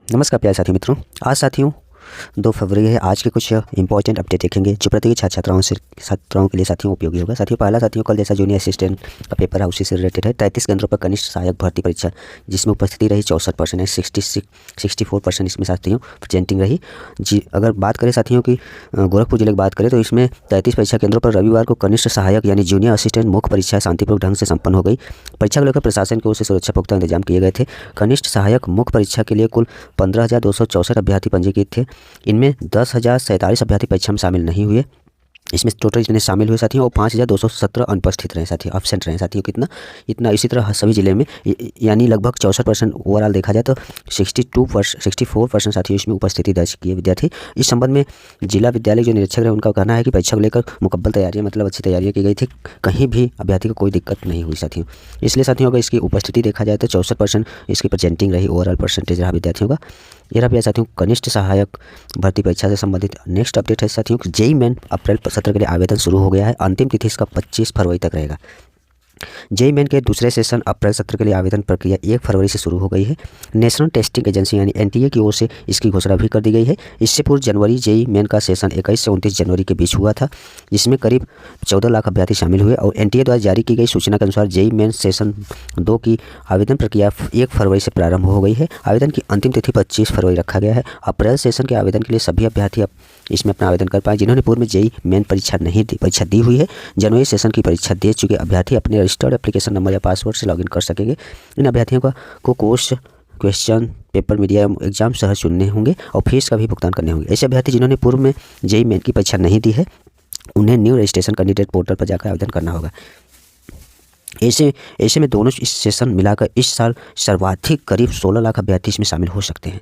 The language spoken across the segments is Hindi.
नमस्कार प्यारे साथी मित्रों। आज साथियों 2 फरवरी है। आज के कुछ इंपॉर्टेंट अपडेट देखेंगे जो प्रतियोगी छात्राओं के लिए साथियों उपयोगी होगा। साथियों पहला साथियों कल जैसा जूनियर असिस्टेंट का पेपर है उसी से रिलेटेड है। 33 केंद्रों पर कनिष्ठ सहायक भर्ती परीक्षा जिसमें उपस्थिति रही 64% है। 64% इसमें साथियों प्रेजेंटिंग रही जी। अगर बात करें साथियों की गोरखपुर जिले की बात करें तो इसमें 33 परीक्षा केंद्रों पर रविवार को कनिष्ठ सहायक यानी जूनियर असिस्टेंट मुख्य परीक्षा शांतिपूर्वक ढंग से संपन्न हो गई। परीक्षा को लेकर प्रशासन की ओर से सुरक्षा पुख्ता इंतजाम किए गए थे। कनिष्ठ सहायक मुख्य परीक्षा के लिए कुल 15,264 अभ्यर्थी पंजीकृत थे। इनमें 10,047 अभ्यर्थी परीक्षा में शामिल नहीं हुए। इसमें टोटल जितने शामिल हुए साथियों और 5,217 अनुपस्थित रहे साथियों, एब्सेंट रहे साथियों। कितना इतना इसी तरह सभी जिले में यानी लगभग 64% ओवरऑल देखा जाए तो 64% साथियों इसमें उपस्थिति दर्ज किए विद्यार्थी। इस संबंध में जिला विद्यालय जो निरीक्षक रहे उनका कहना है कि परीक्षा को लेकर मुकम्मल तैयारियां मतलब अच्छी तैयारियां की गई थी। कहीं भी अभ्यर्थी को कोई दिक्कत नहीं हुई साथियों। इसलिए साथियों अगर इसकी उपस्थिति देखा जाए तो 64% इसकी प्रेजेंटिंग रही, ओवरऑल परसेंटेज रहा विद्यार्थियों का। ये रहा साथियों कनिष्ठ सहायक भर्ती परीक्षा से संबंधित। नेक्स्ट अपडेट है साथियों जेईई मेन अप्रैल सत्र के लिए आवेदन शुरू हो गया है। अंतिम तिथि इसका 25 फरवरी तक रहेगा। जेईई मेन के दूसरे सेशन अप्रैल सत्र के लिए आवेदन प्रक्रिया 1 फरवरी से शुरू हो गई है। नेशनल टेस्टिंग एजेंसी यानी एनटीए की ओर से इसकी घोषणा भी कर दी गई है। इससे पूर्व जनवरी जेईई मेन का सेशन 21 से 29 जनवरी के बीच हुआ था, जिसमें करीब 14 लाख अभ्यर्थी शामिल हुए। और एनटीए द्वारा जारी की गई सूचना के अनुसार जेईई मेन सेशन 2 की आवेदन प्रक्रिया 1 फरवरी से प्रारंभ हो गई है। आवेदन की अंतिम तिथि 25 फरवरी रखा गया है। अप्रैल सेशन के आवेदन के लिए सभी अभ्यर्थी अब इसमें अपना आवेदन कर पाए जिन्होंने पूर्व में जेईई मेन परीक्षा दी हुई है। जनवरी सेशन की परीक्षा दे चुके अभ्यर्थी अपने रजिस्टर्ड एप्लीकेशन नंबर या पासवर्ड से लॉगिन कर सकेंगे। इन अभ्यर्थियों को course question paper media exam सहज चुनने होंगे और फीस का भी भुगतान करने होंगे। ऐसे अभ्यर्थी जिन्होंने पूर्व में जेईई मेन की परीक्षा नहीं दी है उन्हें न्यू रजिस्ट्रेशन कैंडिडेट पोर्टल पर जाकर आवेदन करना होगा। ऐसे में दोनों इस सेशन मिलाकर इस साल सर्वाधिक करीब 16 लाख अभ्यर्थी इसमें शामिल हो सकते हैं।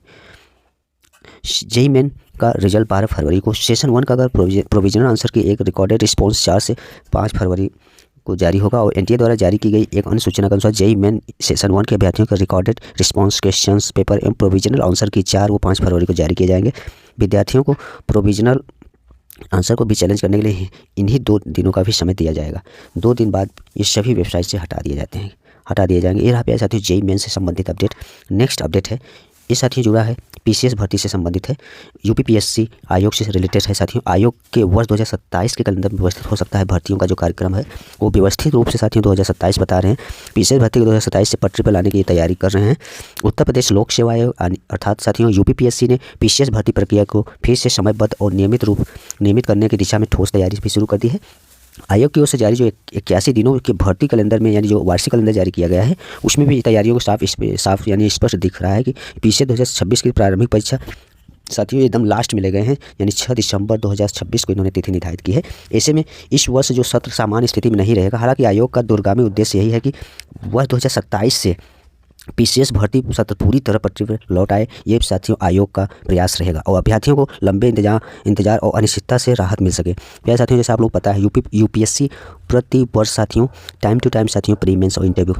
जेईई मेन का रिजल्ट 12 फरवरी को, सेशन 1 का अगर प्रोविजनल आंसर की एक रिकॉर्डेड रिस्पॉन्स 4 से 5 फरवरी को जारी होगा। और एनटीए द्वारा जारी की गई एक अन्य सूचना के अनुसार जेईई मेन सेशन 1 के अभ्यर्थियों का रिकॉर्डेड रिस्पॉन्स क्वेश्चंस पेपर एवं प्रोविजनल आंसर की 4 व 5 फरवरी को जारी किए जाएंगे। विद्यार्थियों को प्रोविजनल आंसर को भी चैलेंज करने के लिए इन्हीं 2 दिनों का भी समय दिया जाएगा। 2 दिन बाद ये सभी वेबसाइट से हटा दिए जाएंगे। ये रहा साथियों जेईई मेन से संबंधित अपडेट। नेक्स्ट अपडेट है ये साथियों जुड़ा है पीसीएस भर्ती से संबंधित है, यूपीपीएससी आयोग से रिलेटेड है साथियों। आयोग के वर्ष 2027 के कैलेंडर में व्यवस्थित हो सकता है भर्तियों का जो कार्यक्रम है वो व्यवस्थित रूप से साथियों 2027 बता रहे हैं। पीसीएस भर्ती को 2027 से पटरी पर लाने की तैयारी कर रहे हैं। उत्तर प्रदेश लोक सेवा आयोग अर्थात साथियों यूपीपीएससी ने पीसीएस भर्ती प्रक्रिया को फिर से समयबद्ध और नियमित करने की दिशा में ठोस तैयारी भी शुरू कर दी है। आयोग की ओर से जारी जो 81 दिनों के भर्ती कैलेंडर में यानी जो वार्षिक कैलेंडर जारी किया गया है उसमें भी तैयारियों को साफ यानी स्पष्ट दिख रहा है कि पीसीएस 2026 की प्रारंभिक परीक्षा साथियों एकदम लास्ट में ले गए हैं यानी 6 दिसंबर 2026 को इन्होंने तिथि निर्धारित की है। ऐसे में इस वर्ष जो सत्र सामान्य स्थिति में नहीं रहेगा। हालांकि आयोग का दूरगामी उद्देश्य यही है कि वर्ष 2027 से पीसीएस भर्ती सत्र पूरी तरह पटरी पर लौट आए, ये साथियों आयोग का प्रयास रहेगा और अभ्यर्थियों को लंबे इंतजार और अनिश्चितता से राहत मिल सके। प्यारे साथियों जैसे आप लोग पता है यूपीएससी प्रति वर्ष साथियों टाइम टू टाइम साथियों प्री मेंस और इंटरव्यू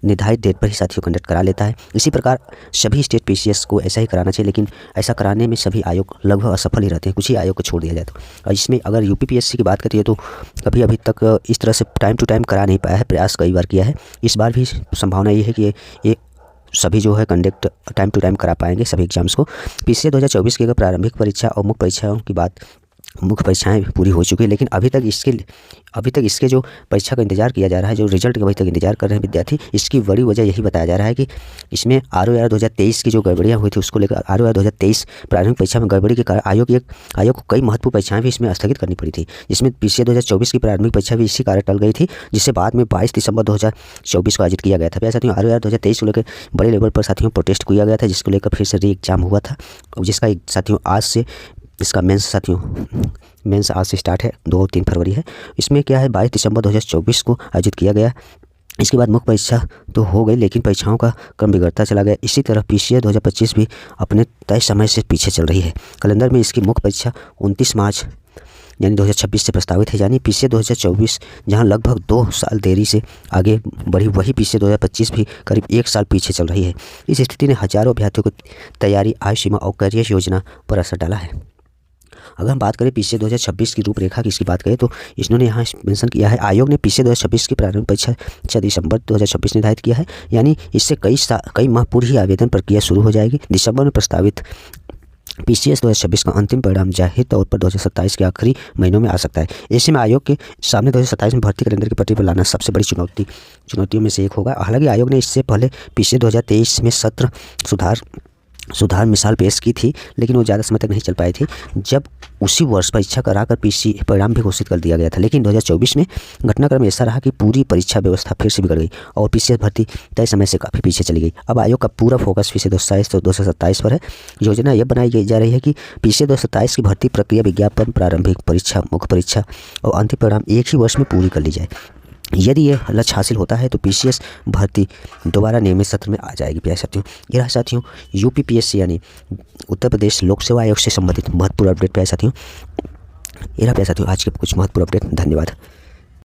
निर्धारित डेट पर ही साथियों कंडक्ट करा लेता है। इसी प्रकार सभी स्टेट पीसीएस को ऐसा ही कराना चाहिए, लेकिन ऐसा कराने में सभी आयोग लगभग असफल ही रहते हैं, कुछ ही आयोग को छोड़ दिया जाए तो। और इसमें अगर यूपीपीएससी की बात करिए तो कभी अभी तक इस तरह से टाइम टू टाइम करा नहीं पाया है, प्रयास कई बार किया है। इस बार भी संभावना ये है कि ये सभी जो है कंडक्ट टाइम टू टाइम करा पाएंगे सभी एग्जाम्स को। पीसीएस 2024 की अगर प्रारंभिक परीक्षा और मुख्य परीक्षाओं की बात, मुख्य परीक्षाएं पूरी हो चुकी है, लेकिन अभी तक इसके जो परीक्षा का इंतजार किया जा रहा है, जो रिजल्ट का अभी तक इंतजार कर रहे हैं विद्यार्थी, इसकी बड़ी वजह यही बताया जा रहा है कि इसमें आरओआर 2023 की जो गड़बड़ियाँ हुई थी उसको लेकर आरओआर 2023 प्रारंभिक परीक्षा में गड़बड़ी के कारण आयोग को कई महत्वपूर्ण परीक्षाएं भी इसमें स्थगित करनी पड़ी थी, जिसमें पीसीएस 2024 की प्रारंभिक परीक्षा भी इसी कारण टल गई थी, जिससे बाद में 22 दिसंबर 2024 को आयोजित किया गया था। प्यारे साथियों आरओआर 2023 को लेकर बड़े लेवल पर साथियों प्रोटेस्ट किया गया था, जिसको लेकर फिर से री एग्जाम हुआ था, जिसका साथियों आज से इसका मेंस आज से स्टार्ट है, 2 और 3 फरवरी है। इसमें क्या है 22 दिसंबर 2024 को आयोजित किया गया। इसके बाद मुख्य परीक्षा तो हो गई, लेकिन परीक्षाओं का क्रम बिगड़ता चला गया। इसी तरह पीसीएस 2025 भी अपने तय समय से पीछे चल रही है। कैलेंडर में इसकी मुख्य परीक्षा 29 मार्च यानी 2026 से प्रस्तावित है, यानी पीसीएस 2024 जहां लगभग 2 साल देरी से आगे बढ़ी, वही पीसीएस 2025 भी करीब 1 साल पीछे चल रही है। इस स्थिति ने हजारों अभ्यर्थियों की तैयारी, आयु सीमा और करियर योजना पर असर डाला है। अगर हम बात करें PCA 2026 की रूपरेखा की इसकी बात करें तो इन्होंने यहाँ मेंशन किया है, आयोग ने PCA 2026 की प्रारंभिक परीक्षा 6 दिसंबर 2026 निर्धारित किया है, यानी इससे कई माह पूर्व ही आवेदन प्रक्रिया शुरू हो जाएगी। दिसंबर में प्रस्तावित PCS 2026 का अंतिम परिणाम जाहिर तौर पर 2027 के आखिरी महीनों में आ सकता है। ऐसे में आयोग के सामने 2027 में भर्ती कैलेंडर की पटरी पर लाना सबसे बड़ी चुनौतियों में से एक होगा। हालांकि आयोग ने इससे पहले PCA 2023 में सत्र सुधार मिसाल पेश की थी, लेकिन वो ज़्यादा समय तक नहीं चल पाई थी, जब उसी वर्ष परीक्षा कराकर PC परिणाम भी घोषित कर दिया गया था। लेकिन 2024 में घटनाक्रम ऐसा रहा कि पूरी परीक्षा व्यवस्था फिर से बिगड़ गई और PCS भर्ती तय समय से काफ़ी पीछे चली गई। अब आयोग का पूरा फोकस PCA 2027 पर है। योजना यह बनाई जा रही है कि PCA 2027 की भर्ती प्रक्रिया, विज्ञापन, प्रारंभिक परीक्षा, मुख्य परीक्षा और अंतिम परिणाम एक ही वर्ष में पूरी कर ली जाए। यदि यह लक्ष्य हासिल होता है तो PCS भर्ती दोबारा नियमित सत्र में आ जाएगी। प्यारे साथियों, ये रहा साथियों UPPSC यानी उत्तर प्रदेश लोक सेवा आयोग से संबंधित महत्वपूर्ण अपडेट। प्यारे साथियों, ये रहा प्यारे साथियों आज के कुछ महत्वपूर्ण अपडेट। धन्यवाद।